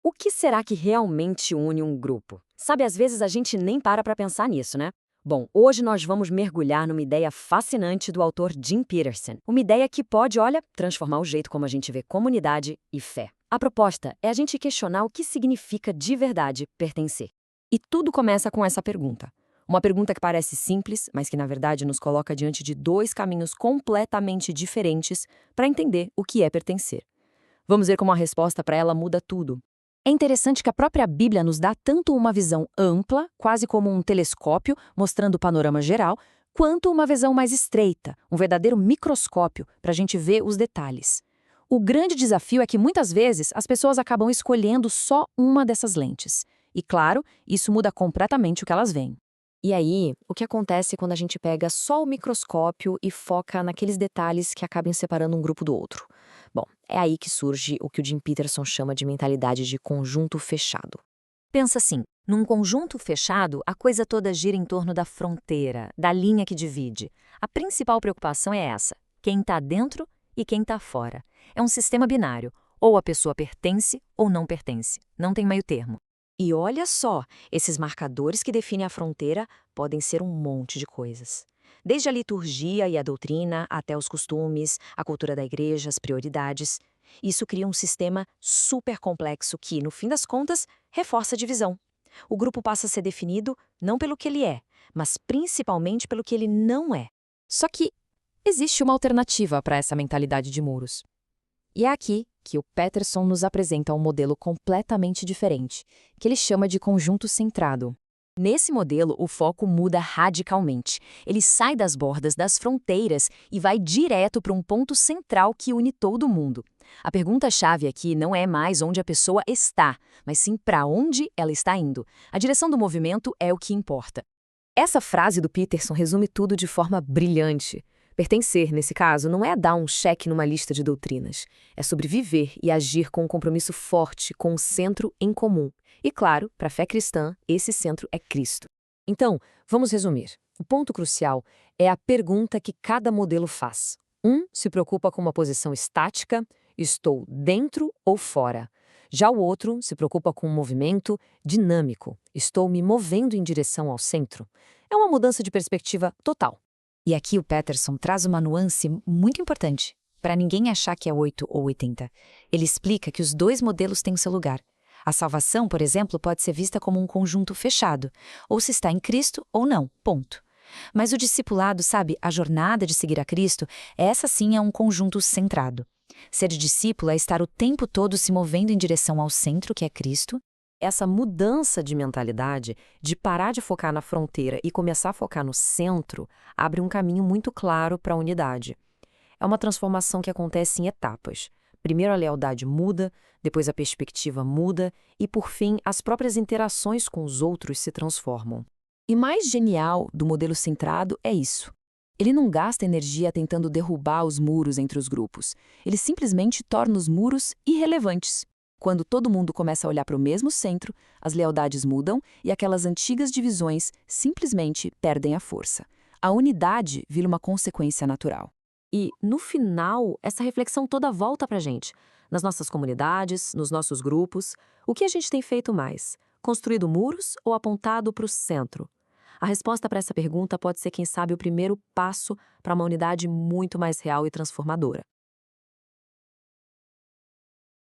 O que será que realmente une um grupo? Sabe, às vezes a gente nem para pensar nisso, né? Bom, hoje nós vamos mergulhar numa ideia fascinante do autor Jim Peterson. Uma ideia que pode, olha, transformar o jeito como a gente vê comunidade e fé. A proposta é a gente questionar o que significa de verdade pertencer. E tudo começa com essa pergunta. Uma pergunta que parece simples, mas que na verdade nos coloca diante de dois caminhos completamente diferentes para entender o que é pertencer. Vamos ver como a resposta para ela muda tudo. É interessante que a própria Bíblia nos dá tanto uma visão ampla, quase como um telescópio, mostrando o panorama geral, quanto uma visão mais estreita, um verdadeiro microscópio, para a gente ver os detalhes. O grande desafio é que muitas vezes as pessoas acabam escolhendo só uma dessas lentes. E claro, isso muda completamente o que elas veem. E aí, o que acontece quando a gente pega só o microscópio e foca naqueles detalhes que acabam separando um grupo do outro? Bom, é aí que surge o que o Jim Peterson chama de mentalidade de conjunto fechado. Pensa assim, num conjunto fechado, a coisa toda gira em torno da fronteira, da linha que divide. A principal preocupação é essa: quem está dentro e quem está fora. É um sistema binário, ou a pessoa pertence ou não pertence, não tem meio termo. E olha só, esses marcadores que definem a fronteira podem ser um monte de coisas. Desde a liturgia e a doutrina, até os costumes, a cultura da igreja, as prioridades. Isso cria um sistema super complexo que, no fim das contas, reforça a divisão. O grupo passa a ser definido não pelo que ele é, mas principalmente pelo que ele não é. Só que existe uma alternativa para essa mentalidade de muros. E é aqui que o Peterson nos apresenta um modelo completamente diferente, que ele chama de conjunto centrado. Nesse modelo, o foco muda radicalmente. Ele sai das bordas das fronteiras e vai direto para um ponto central que une todo mundo. A pergunta-chave aqui não é mais onde a pessoa está, mas sim para onde ela está indo. A direção do movimento é o que importa. Essa frase do Peterson resume tudo de forma brilhante. Pertencer, nesse caso, não é dar um cheque numa lista de doutrinas. É sobreviver e agir com um compromisso forte com um centro em comum. E claro, para a fé cristã, esse centro é Cristo. Então, vamos resumir. O ponto crucial é a pergunta que cada modelo faz. Um se preocupa com uma posição estática, estou dentro ou fora. Já o outro se preocupa com um movimento dinâmico, estou me movendo em direção ao centro. É uma mudança de perspectiva total. E aqui o Peterson traz uma nuance muito importante, para ninguém achar que é 8 ou 80. Ele explica que os dois modelos têm seu lugar. A salvação, por exemplo, pode ser vista como um conjunto fechado, ou se está em Cristo ou não, ponto. Mas o discipulado, sabe, a jornada de seguir a Cristo, essa sim é um conjunto centrado. Ser discípulo é estar o tempo todo se movendo em direção ao centro, que é Cristo. Essa mudança de mentalidade, de parar de focar na fronteira e começar a focar no centro, abre um caminho muito claro para a unidade. É uma transformação que acontece em etapas. Primeiro a lealdade muda, depois a perspectiva muda e, por fim, as próprias interações com os outros se transformam. E mais genial do modelo centrado é isso. Ele não gasta energia tentando derrubar os muros entre os grupos. Ele simplesmente torna os muros irrelevantes. Quando todo mundo começa a olhar para o mesmo centro, as lealdades mudam e aquelas antigas divisões simplesmente perdem a força. A unidade vira uma consequência natural. E, no final, essa reflexão toda volta para a gente. Nas nossas comunidades, nos nossos grupos, o que a gente tem feito mais? Construído muros ou apontado para o centro? A resposta para essa pergunta pode ser, quem sabe, o primeiro passo para uma unidade muito mais real e transformadora.